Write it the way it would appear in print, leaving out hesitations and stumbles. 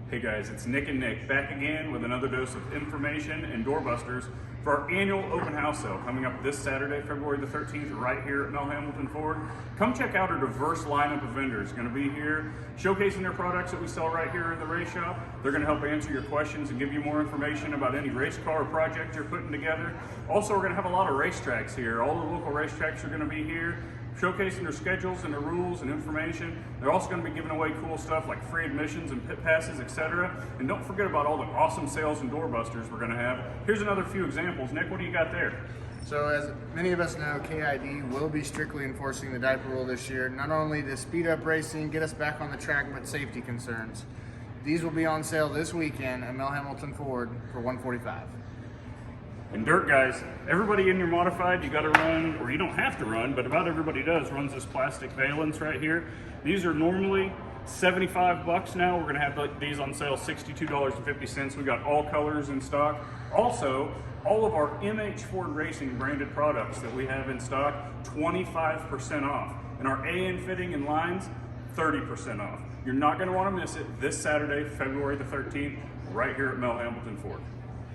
Hey guys, it's Nick and Nick back again with another dose of information and doorbusters for our annual open house sale coming up this Saturday, February the 13th, right here at Mel Hamilton Ford. Come check out our diverse lineup of vendors going to be here showcasing their products that we sell right here in the race shop. They're going to help answer your questions and give you more information about any race car or project you're putting together. Also, we're going to have a lot of racetracks here. All the local racetracks are going to be here, showcasing their schedules and their rules and information. They're also going to be giving away cool stuff like free admissions and pit passes, etc. And don't forget about all the awesome sales and doorbusters we're going to have. Here's another few examples. Nick, what do you got there? So as many of us know, KID will be strictly enforcing the diaper rule this year, not only to speed up racing, get us back on the track, but safety concerns. These will be on sale this weekend at Mel Hamilton Ford for $145. And dirt guys, everybody in your modified, you got to run, or you don't have to run, but about everybody does, runs this plastic valence right here. These are normally $75 now. We're going to have these on sale $62.50. We got all colors in stock. Also, all of our MHFRacing branded products that we have in stock, 25% off. And our AN fitting and lines, 30% off. You're not going to want to miss it this Saturday, February the 13th, right here at Mel Hamilton Ford.